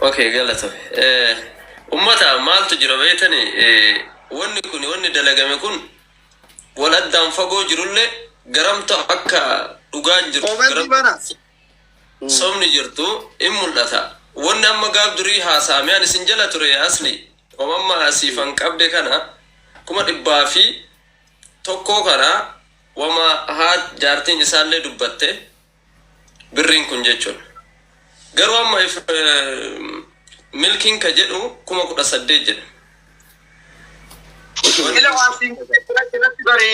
Okay, galata. Ummata maaltu jira beetani wanni dalagame kun waladdaan fagoo jirullee garamta akka dhugaan jiru somni jirtu in mul'ata. Wanni amma gaaf durii haasaamiyaan isin jala ture asli omamma asiifan qabde kana kuma dhibbaa fi tokkoo kana wama haat jaartiin isaallee dubbatte birriin kun jechuun garuu amma milkiin ka jedhu kuma 18 jedhu ila waasin irratti bari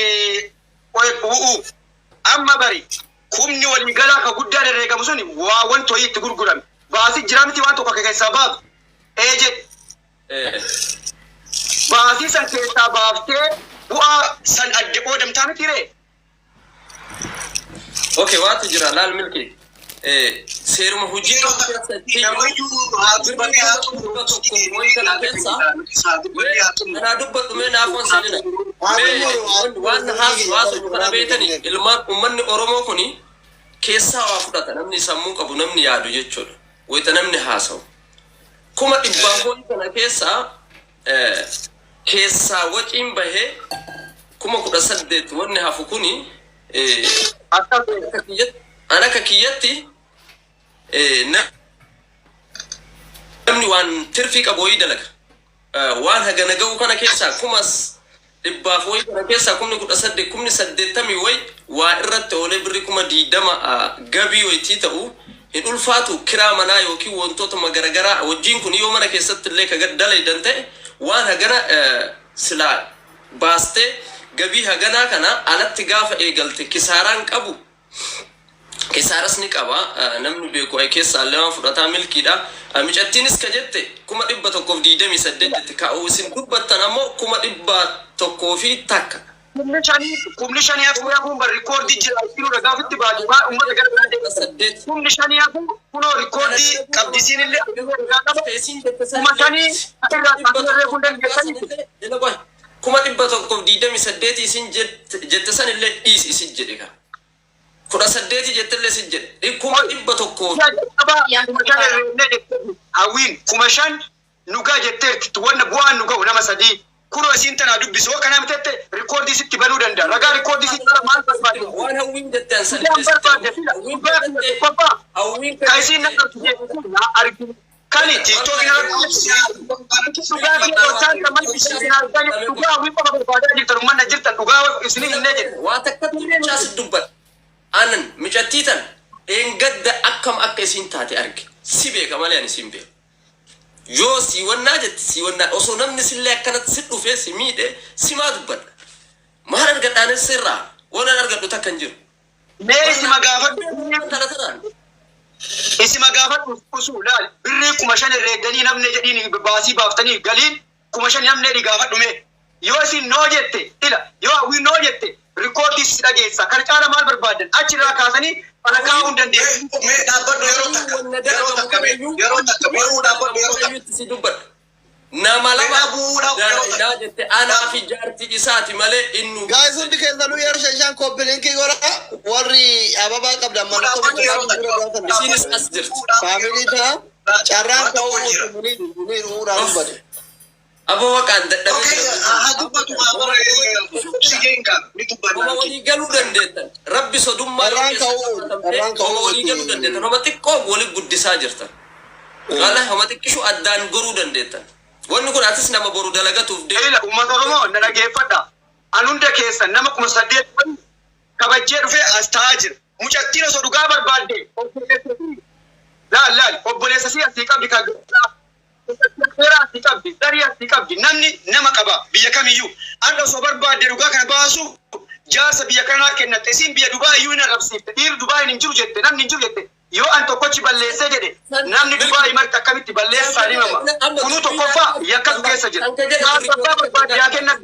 amma bari kumni wali gala ka guddaa herreegamu suni waa wanto itti gurgurame baasi jiramti waan tokko keessa baaf eje baasi san keessa baaftee bu'aa san adde qoodamtaa miti ree. Okay, waatu jira laal milki seeruma hojii ana dubbatu mee naafoon sanina waan haasu kana beetani ilmaan ummanni Oromoo kuni keessaa waa fudhata namni sammuu qabu namni yaadu jechuudha wayita namni haasawu kuma dhibbaa ho'i kana keessaa waciin bahee kuma 18 wanni hafu kuni ana ka kiyyatti namni waan tirfii qabu ho'i dalaga waan hagana ga'u kana keessaa kumas dhibbaaf ho'i kana keessaa kumni 18 kumni 80 ho'i waa irratti oolee birri kuma 20 gabii ho'itii ta'u hin ulfaatu kiraa manaa yookiin wantoota magaragaraa wajjiin kun yoo mana keessatti illee ka dalaydan ta'e waan hagana silaa baastee gabii haganaa kana alatti gaafa eegalte kisaaraan qabu kisaaras ni qaba namni beeku ay keessa lama fudhataa milkiidha micattiinis ka jette kuma 128 kaa'u isin dubbattan ammoo kuma 100 takka kumni shanii hafu kun bar rekoordi jira isinuu dhagaafitti baatu baa ummata gargaaree kumni shanii hafu kunoo rekoordi qabdisiin illee kuma shanii irraa taasisee kun dandeessanii kuma 128 isin jette san illee dhiis isin jedhe ka 18 jette illee isin jedhe kuma 100 hawwiin kuma shan nugaa jetteerti wanna bu'aan nugaa nama sadii kuno isin tana dubbisoo kana mitette rekoordi sitti banuu danda'a ragaa rekoordi sitti maal barbaade waan hawwiin jette an san hawwiin ka isin nakka argi kali tiktok ina sugaa fi otaan kamal bishaan argani sugaa wi papa barbaada jirtan manna jirtan sugaa isini hinne jedhe waa takkatti chaas dubbat anan micattiitan engadda akkam akka isin taate arge si beeka malee ani sin beeka yoo si wannaa jetti si wannaa osoo namni sillee akkanatti si dhufee si miidhe si maa dubbadha maal argadhaanis sirraa waan argadhu takka hin jiru mee isima gaafadhu usuu laal birrii kuma shan herreegdanii namne jedhiin baasii baaftanii galiin kuma shan namne gaafadhu mee yoo isin noo jette ila yoo hawwii noo jette rekoordii si dhageessa kan caala maal barbaadan achirraa kaasanii falakaa hin dandeessu mee dhaabbadhu yeroo takka si dubbadha nama lama bu'uudhaaf jette anaa fi jaartii isaati malee innu guys hundi keessanuu yeroo shan koppilinkii gora warri ababaa qabdan mana isinis as jirti faamilii ta'a carraan ta'uu ni uuraan dubbate abo waqaan dadhabee walii galuu dandeettan rabbi sodummaa walii galuu dandeettan homa xiqqoo walii guddisaa jirtan wala homa xiqqishu addaan goruu dandeettan wanni kun atis nama boru dalagatuuf deela ummata Oromoo na dhageeffadha anunda keessa nama 18 kabajjee dhufee as taa'aa jira mucattiin osoo dhugaa barbaadde laal obboleessa si asii qabdi ka seera asii qabdi darii asii qabdi namni nama qaba biyya kamiyyuu anda osoo barbaadde dhugaa kana baasu jaarsa biyya kanaa kennatte isin biyya Dubaay iyyuu hin arrabsiifte dhiirri Dubaay hin jiru jette namni hin jiru jette yoo an tokkochi balleessee jedhe namni Dubaay marti akkamitti balleessaa dhimama kunuu tokkoffaa yakka keessa jira saasabaa barbaade yaa kennatu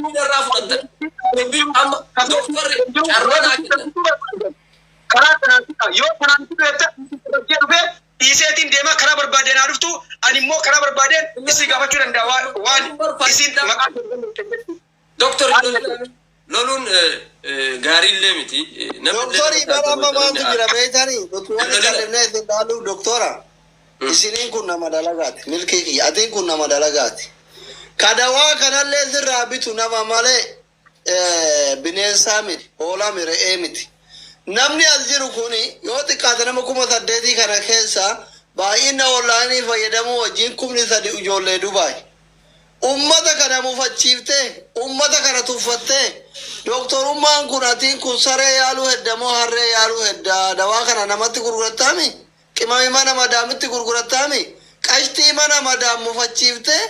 karaa kanaan yoo kanaan dhufee dhiiseetiin deemaa karaa barbaadeen haa dhuftu ani immoo karaa barbaadeen isii gaafachuu danda'a waan isin maqaa Doktor lolun gaariillee miti doktori barama maantu jira beekani doktora kallimne isin dhaalu doktora Isiniin kun nama dalagaati. Milkii kiyya. Atiin kun nama dalagaati. Kadawaa kanallee sirraa bitu nama malee bineensaa miti. Hoolaa miti re'ee miti. Namni as jiru kuni yoo xiqqaate nama 8,000 kana keessa baay'ina onlaayinii fayyadamuu wajjin 3,000 ijoollee Dubaay. Ummata kana mufachiiftee, ummata kana tuffattee, doktorummaan kun atiin kun saree yaaluu hedda moo harree yaaluu hedda dawaa kana namatti gurgurattaami? Qimami mana madaamitti gurgurattaami? Qashtii mana madaam mufachiiftee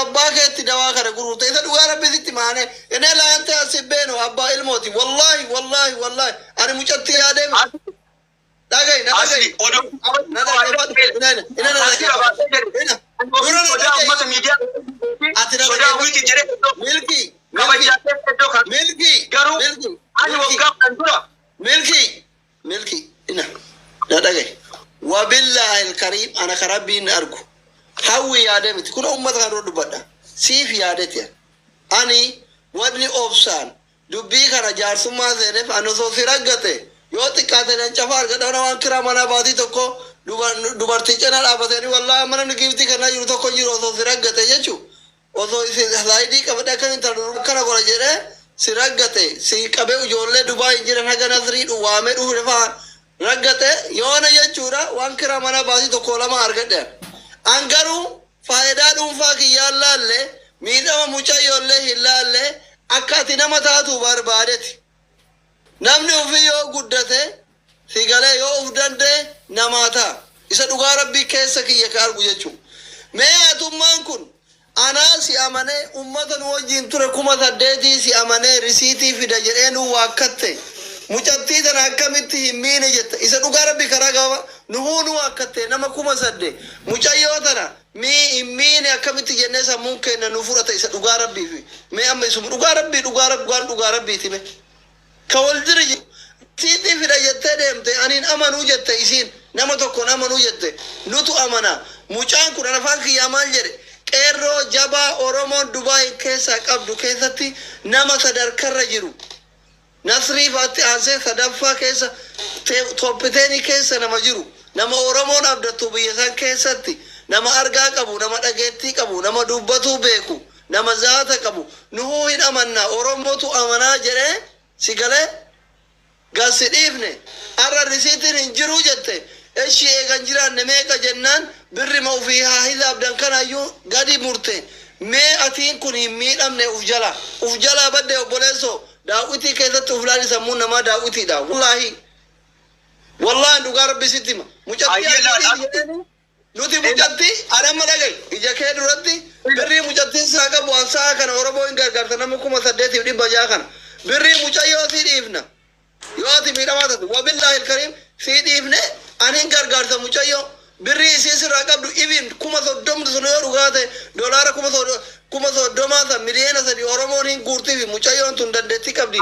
abbaa keetti dawaa kana gurgurte. Isa dhugaa rabbisitti maane inni laante asii beenu abbaa ilmooti. Wallahi ani mucatti yaadee dhagayi na dhagayi. Na dhagayi. Wabillahi alkarim ana karabbiin argu. Hawwi yaadee miti kun ummata kan dubbadha. Siif yaadeeti ani wadni obsaan dubbii kana jaarsummaa seeneef ani osoo si raggate yoo xiqqaate nan cafaa argadha waan kiraa mana baatii tokko dubartii cina dhaabatanii wallahi mana ni giiftii kana jiru tokko jiru osoo si raggate jechuun osoo laayidii qabadhe akka intarneetii kana godha jedhee si raggate si qabee ijoollee Dubaay hin jiran haga Nasrii waamee dhufu fa'aa raggate yoona jechuudha waan kiraa mana baatii tokko lama argadhe. Angaruu faayidaa dhuunfaa kiyyaan laalle miidhama mucayyoollee hin laalle akka ati nama taatu barbaadeeti. Namni ofii yoo guddate sigalee yoo uf dandee namaa ta'a. Isa dhugaa rabbii keessa kiyya ka argu jechuudha. Mee atummaan kun anaa si amanee ummata nu wajjin ture 8,000 si amanee risiitii fida jedhee nu waakkatte. Mucattii tana akkamitti hin miine jette. Isa dhugaa rabbii karaa gaba nu akkatte nama 8,000 mucayyoo tana hin miine akkamitti jennee sammuun kenna nu fudhata isa dhugaa rabbii. Mee amma isuma dhugaa rabbiiti mee. Ka wal diri siitii fida jettee deemte aniin amanuu jette isiin nama tokkoon amanuu jette nutu amana. Mucaan kun afaan kiyyaa maal jedhe qeerroo jabaa Oromoon Dubaay keessaa qabdu keessatti nama sadarkarra jiru. Nasrii faatti aansee sadaffaa keessa toppiteenii keessa nama jiru. Nama Oromoon abdattu biyya san keessatti nama argaa qabu, nama dhageettii qabu, nama dubbatuu beeku, nama zaata qabu. Nuhuu hin amanna Oromootu amanaa jedhee si galee galsi dhiifne arra risiitiin hin jiru jette. Eshi eegan jiraanne meeqa jennaan birrima ofii haa hisaabdan kanaayyuu gadi murte. Mee atiin kun hin miidhamne uf jalaa badde obboleessoo. Daawwitii keessatti uflaan sammuun namaa daawwitiidha. Wallahi dhugaa rabbi sitti hima. Nuti mucatti adamma dhagayi. Ija kee duratti birrii mucattiin saa qabu ansaa kana Oromoo hin gargaarta nama 8,600 kana. Birrii mucayyoo sii dhiifna. Yoo ati miidhamaa taate wabillahi alkarim sii dhiifne ani hin gargaarta mucayyoo. Birrii isii sirraa qabdu ibin 30,000 sun yoo dhugaa ta'e doolaara 30,000 miliyoona 3 Oromoon hin guurtiifi mucayyoon tun dandeettii qabdi.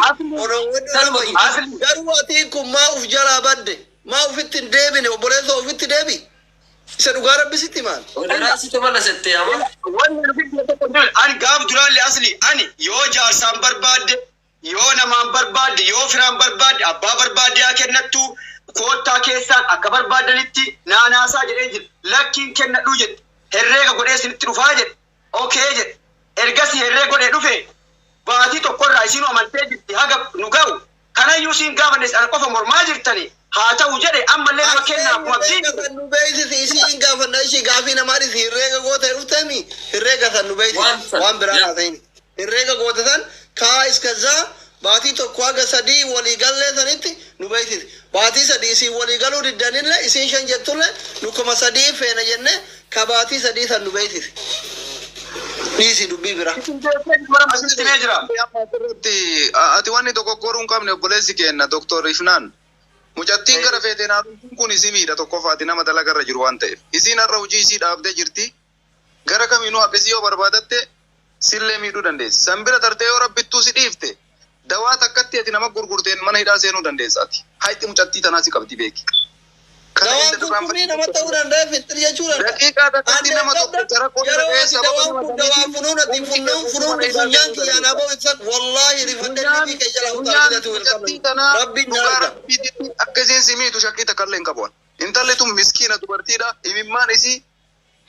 Garuu atiin kun maa uf jalaa badde maa ufitti hin deebine obboleessoo ufitti deebi. Isa dhugaa rabbisitti maal? Ani gaaf duraallee asli ani yoo jaarsaan barbaadde yoo namaan barbaadde yoo firaan barbaadde abbaa barbaadde haa kennattu koottaa keessaan akka barbaadanitti naanaasaa jedhee jira. Lakkiin kennadhuu jedhe herreega godhee isinitti dhufaa jedhe. Okee jedhe ergasii herree godhee dhufe baatii tokkorraa isin amantee jirti haga nu ga'u kanayyuu siin gaafannes ana qofa mormaa jirtani haa ta'u jedhe ammallee nama kennaa akkuma abdiin. Nu beeksisi isiin gaafanna ishii gaafii namaa dhisi herreega gootee dhuftemi herreega san nu beeksisi waan biraa haa ta'in herreega goote san kaa iskazaa baatii tokko haga 3 walii gallee sanitti nu beeksisi. Baatii 3 isin walii galuu diddanillee isin 5 jettullee nu 3 feena jenne ka baatii 3 san nu beeksisi. Dhiisi dubbii bira. Ati wanni tokko goruu hin qabne obboleessi kenna Dr. Ifnaan. Mucattiin gara feeteen haadhuun kun isii miidha tokkoffaati nama dalagarra jiru waan ta'eef. Isiin har'a hojii isii dhaabdee jirti. Gara kamiinuu akkasii yoo barbaadatte sillee miidhuu dandeessi. San bira tartee yoo rabbittuu si dhiifte dawaa takkatti ati nama gurgurteen mana hidhaa seenuu dandeessaati. Hayti mucattii tanaa si qabdi beeki. Dawaan gurgurii nama ta'uu danda'a fixir jechuudha. Daqiiqaa takkatti nama tokko jara qonna keessa dawaan funuun ati funuun funyaan kiyyaan aboo ibsan wallaahi rifadde libii kee jala utaalchidhatu mucattii tanaa dhugaa rabbiitti akka isiin si miitu shakkii takka illee hin qabu. Intalli tun miskiina dubartiidha. Imimmaan isii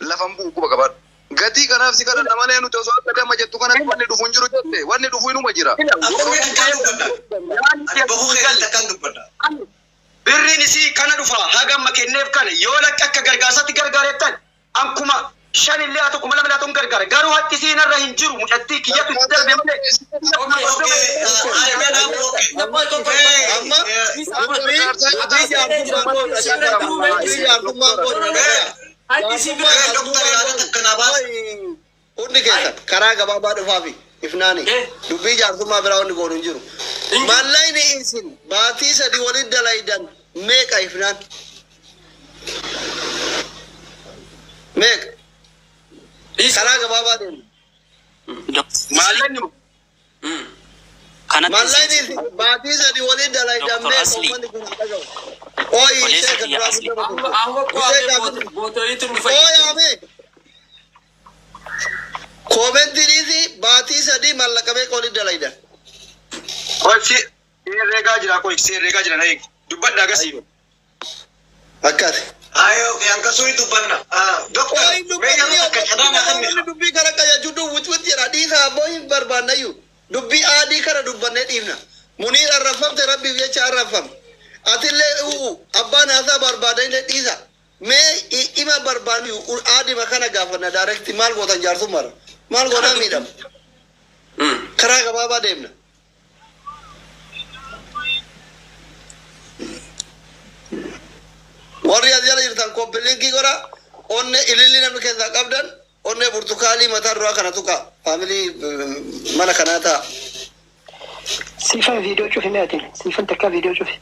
lafan bu'u quba qabaadhu. Gatii kanaaf si kadhadha malee nuti osoo akka damma jettu kanatti wanni dhufu hin jiru jette. Wanni dhufu inuma jira. Birriin isii kana dhufa hagamma kenneef kana yoo lakka akka gargaarsatti gargaarettan ankuma shanillee haa tokko mala malaa ta'uun gargaara. Garuu hatti isiin irra hin jiru mucattii kiyyatu itti darbe malee. Hundi keessan karaa gabaabaa dhufaafi ifnaani dubbii jaarsummaa biraa wanni goonu hin jiru. Mallayni isin baatii sadii waliin dalaydan meeqa ifnaan? Meeqa? Karaa gabaabaa deemu. Mallayni isin baatii sadii waliin dalaydan meeqa uummanni kun dhagahu? Ooyi ishee gabraa guddaa Koomentiiniisi baatii sadii mallaqamee qolii dalaydan. Qochi herreegaa jira qochi herreegaa jira na eegi. Dubbadha agarsiisu. Akkasi. Ayo yang kasuri dubbanna. Doktor, dubbii kana qayyachuu wucwit jedha dhiisaa booyin barbaannayyuu. Dubbii aadii kana dubbannee dhiifna. Muniir arrafamte rabbiif jecha arrafam. Atillee abbaan haasaa barbaadanii dhiisa. Mee ima barbaannu aadima kana gaafanna daarekti maal gootan jaarsummaadha. Maal godhaa miidhama. Karaa gabaabaa deemna. Warri as jala jirtan koppiliinkii godha. Onne ililli namni keessaa qabdan. Onne burtukaalii mataa duraa kana tuqa. Faamilii mana kanaa ta'a. Siifan viidiyoo cufi meetin. Siifan takka viidiyoo cufi.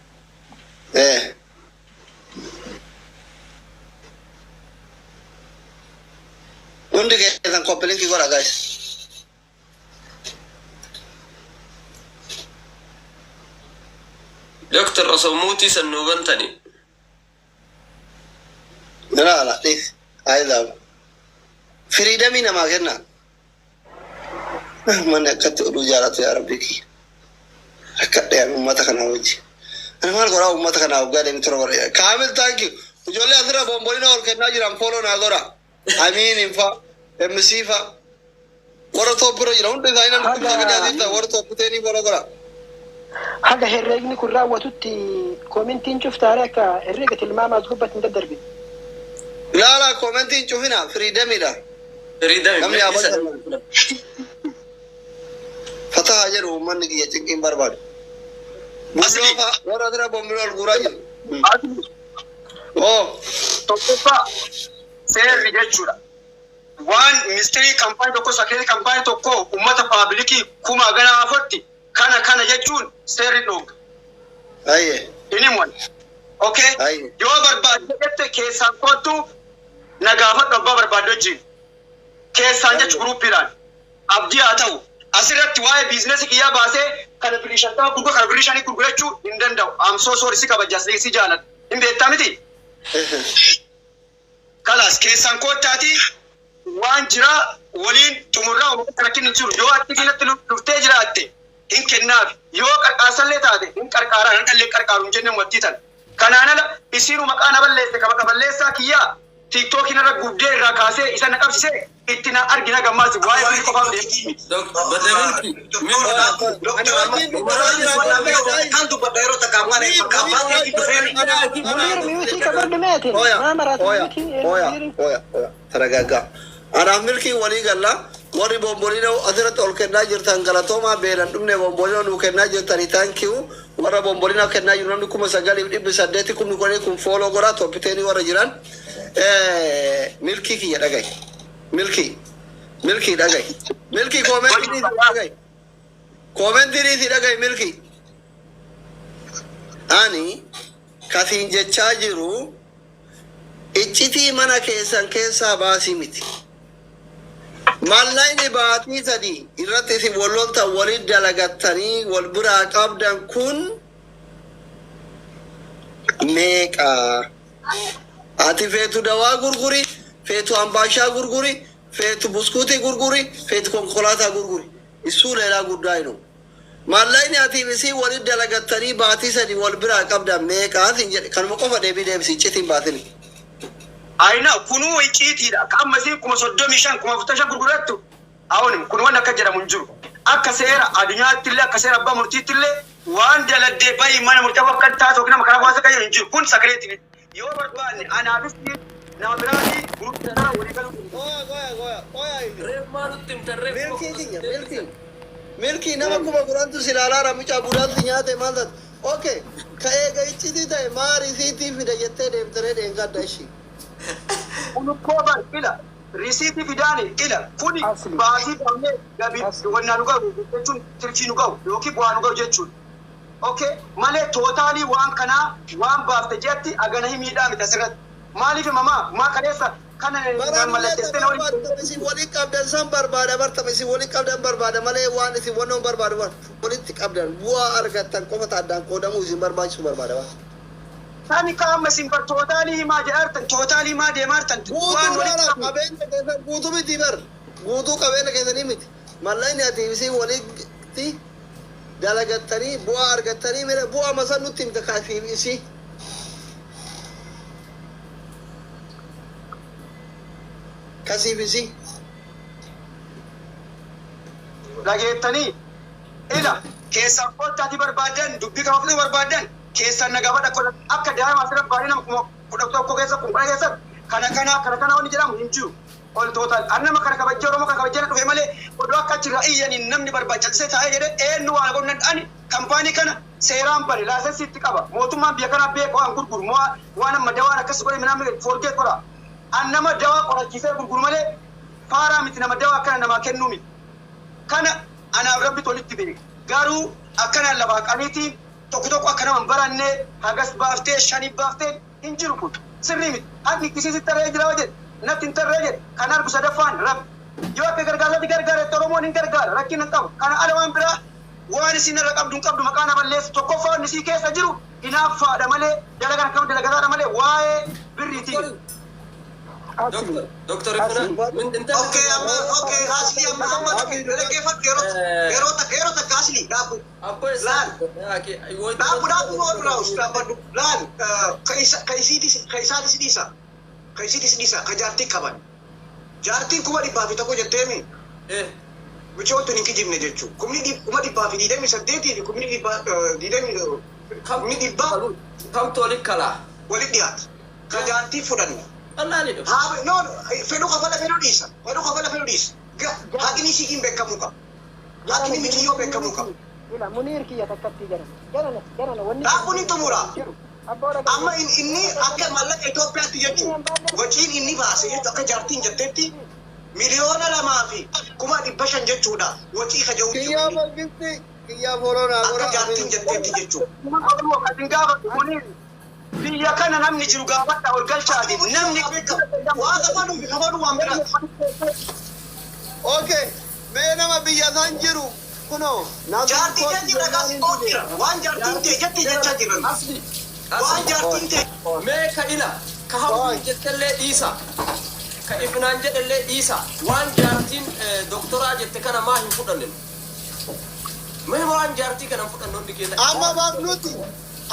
Hundi keessan koppiliinkii godha guys. Doktor osoo muutii san nu bantani. Nala dhiis. Ayidaam. Firiidamii namaa kenna. Manni akkatti oduu jaalatu yaa rabbii kiyya. Rakkadheen uummata kanaa wajji. Ani maal godhaa uummata kanaa waggaa deemi tura godha. Kaamil taankii. Ijoollee asirra boombolina ol kennaa jiran fooloo naa godha. Amiin fa. MC fa. Warra tooppiirra jira hundi isaanii nan dubbisa gadaatiif ta'a warra tooppiteenii fooloo godha. Haga herreegni kun raawwatutti koomentiin cuftaare akka herreega tilmaamaas gubbatti hin daddarbe. Ilaala koomentiin cufina firiidamiidha. Namni abasa. Fataa jedhu uummanni kiyya cinqiin barbaadu. Bulloofa warra asirra boombolina ol guuraa jiru. Tokkoffaa seerri jechuudha. Waan ministirii kaampaanii tokko sakeetii kaampaanii tokko uummata paabilikii kuma ganaa afotti kana jechuun seerri dhooga. Ayyee. Inimwan. Okay. Yoo barbaadde jette keessaan kootu na gaafadhu abbaa barbaadde wajjin. Keessaan jechu guruuppiidhaan. Abdii haa ta'u. Asirratti waa'ee biizinasii kiyyaa baasee kana bilishantaa gurgura kana bilishanii gurgurachuu hin danda'u. Amsoo soorisi kabajaa si jaalladha. Hin beektaa miti? Kalaas keessaan kootaati waan jira waliin xumurraa uummata rakkin hin jiru. Yoo atti kinatti dhuftee jiraatte hin kennaaf. Yoo qarqaarsallee taate hin qarqaaraa hin dhallee qarqaaru hin jenne wattiitan. Kanaan ala isiinu maqaa na balleesse kaba kaballeessaa kiyyaa tiiktookiin irra gubdee irraa kaasee isa na qabsisee itti na argina gammaasi waa'ee biyya qofaaf deemti. Kan dubbadha yeroo takaamaan Taragaggaa. Anaaf milkii walii galla warri boombolina asirratti ol kennaa jirtan galatoomaa beelan dhumne boombolina nuu kennaa jirtanii taankiyu warra boombolina kennaa jiru namni 9,800 kun fooloo godhaa tooppiteenii warra jiran milkii kiyya dhagaye. Milkii dhagaye. Milkii koomentii dhagaye. Koomentii dhagaye milkii. Ani kasiin jechaa jiru iccitii mana keessan keessaa baasii miti. Mallayni baatii sadii irratti isin wallolta waliin dalagattanii wal biraa qabdan kun meeqa? Ati feetu dawaa gurguri, feetu ambaashaa gurguri, feetu buskuutii gurguri, feetu konkolaataa gurguri. Isuu leelaa guddaa hinu. mallayni ati bisi wali dalagattanii baatii sadi wal biraa qabdan meeqaatin jedhe kanuma qofa deebii sichitiin baatini. Aina kunu icciitiidha. Amma isin 35 45 gurgurattu. Awon kun waan akka jedhamu hin jiru. Akka seera addunyaatti illee akka seera abbaa murtiitti illee waan daladdee bayi mana murtii akka taatu kana kana waasa kan hin jiru. Kun sakareetiin yoo barbaanne anaafis nama biraati gurgurtaa walii galu. Milki nama kuma gurantu silaalaa ramicha budaantu nyaate maal okay ka'ee ga'ichiti ta'e maari siitii fida jettee deemtee dheengadda ishii. Kunu koban ila risiti fidani ila kuni baati baane gabi wanna nuga jechuun tirchi nuga yoki bu'aa nuga jechuun okay malee tootaalii waan kana waan baafte jetti agana himiidhaa miti asirratti maaliif ma kadeessa kana mallattee si wali qabdan san barbaada bartame si wali qabdan barbaada malee waan isin wannoon barbaadu waan walitti qabdan bu'aa argattan qofa taaddaan qoodamuu isin barbaachisu barbaada waan. Tani kama simbar totali ma jaartan totali ma deemartan waan wali qabeenya keessan guutuu miti bar guutuu qabeenya keessanii miti mallayni ati bisi walitti dalagattanii bu'aa argattanii mire bu'aa masan nutti himta kaasiif isi kasiif isi dhageettanii ila keessan qottaati barbaadan dubbii kafafni barbaadan keessan nagaba dhaqoon akka daa'ima asirra baay'ee nama kudha tokko keessa kun keessa kana wanni jedhamu hin jiru ol tootal annama kana kabajjee oromoo kana kabajjee dhufe malee odoo akka achi ra'iyyanii namni barbaachisee taa'ee jedhee eenyu waan godhan ani kampaanii kana seeraan bari laasensiitti qaba mootummaan biyya kanaa beeku waan gurguru waan amma dawaan akkas godhe namni forgee qora annama dawaa qorachiisee gurguru malee faaraa miti nama dawaa akkana namaa kennuu miti kana anaaf rabbi tolitti beeku garuu akkanaan lafaa qaniitiin tokko akka nama baranne hagas baaftee shanii baaftee hin jiru kun sirrii miti hakni kisiisitti tarree jira wajjin natti hin tarree jedhe kan argu sadaffaan rab yoo akka gargaarratti gargaare oromoon hin gargaara rakkin hin qabu kana ala waan biraa waan isin irra qabdu hin qabdu maqaa nama balleessu tokkoffaa wanni isii keessa jiru hinaaffaadha malee dalagaan akkam dalagataadha malee waa'ee birriitiin. Doktor Ifnaan okay asli Muhammad lagi fakir kerota asli dapu lan dapu raus dapu lan kaisi disa kajarti kaban jarti kuma di bafi tako jettemi bichoto ni kijimne jechu kuma di bafi di demi sadeti kuma di demi kam tolik kala wali diat kajarti fudan Allah ni no fedo kafala fedo disa hakini sikin bekamuka hakini mitiyo bekamuka ila munir kiya takatti jarana wanni takuni tumura amma inni akka mallaka Ethiopia jechu wajin inni baase jechu akka jartiin jettetti miliyoona lamaa fi kuma 500 jechuudha wajii kajau kiyya borona akka jartiin jettetti jechu biyya kana namni jiru gaafadha ol galchaati namni waa kafadu waan bira okay mee nama biyya san jiru kuno jaartiin jira gaasitootira waan jaartiin ta'e jetti jecha jiran waan jaartiin ta'e mee ka ila ka hawwi jettellee dhiisa ka ifnaan jedhellee dhiisa waan jaartiin doktoraa jette kana maa hin fudhanne mee waan jaartii kana fudhannoon dikeeta amma bagnuti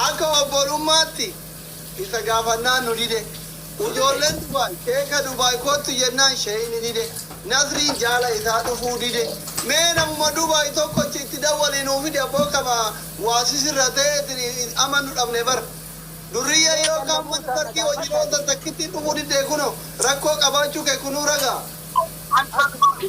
akka obbolummaatti isa gaafannaan nu dide ijoolleen Dubaay keeka Dubaay kottu jennaan sheeyni dide Nasriin jaala isaa dhufuu dide mee namuma Dubaay tokko itti dawwalii nuu fide abboo kama waasisirra ta'e amannu dhabne bara durriya yoo kaamman tarkii wajjinoota takkitti dhufuu dide kuno rakkoo qabaachuu kee kunuu ragaa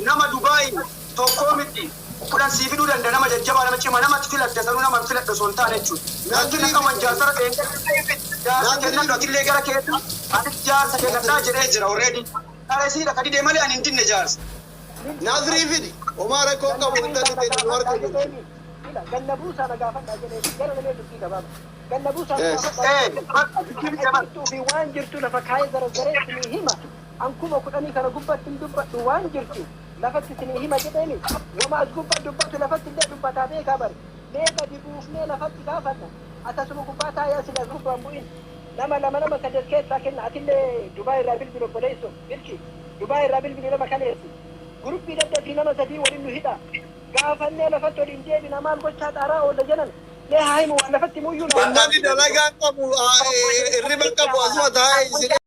nama Dubaay tokkoo miti kudan siifiduu danda'a nama jajjabaa nama cimaa namatti filadha sanuu nama filadha son taane jechuudha nakki nama jaarsara dheengadha jaarsa kennan dhokillee gara keessa anis jaarsa kennadhaa jedhee jira already dhalesiidha kadi deemalee ani hin dinne jaarsa Nasrii fidi homaa rakkoo qabu intalli ta'e warqa ganna buusaa na gaafadha jedhee gara namee dubbii gabaaba ganna buusaa na gaafadha fi waan jirtu lafa kaayee zarzareetti hima ankuma kudhanii kana gubbatti hin dubbadhu waan jirtu lafatti isin hima jedheeni wama as gubbaa dubbatu lafatti illee dubbataa beekaa bari mee gadi buufnee lafatti gaafadha atasuma gubbaa taayaa sila gubbaan bu'in nama sadeet keessaa kenna atillee Dubaay irraa bilbilu obboleesso bilchi Dubaay irraa bilbilu nama kaleessi guruppii daddafi nama sadii waliin nu hidha gaafannee lafatti ol hin deebina maal gochaa xaaraa oolla jedhan lee haa himu waan lafatti muyyuu Uummanni dalagaa qabu irriba qabu asuma taa'ee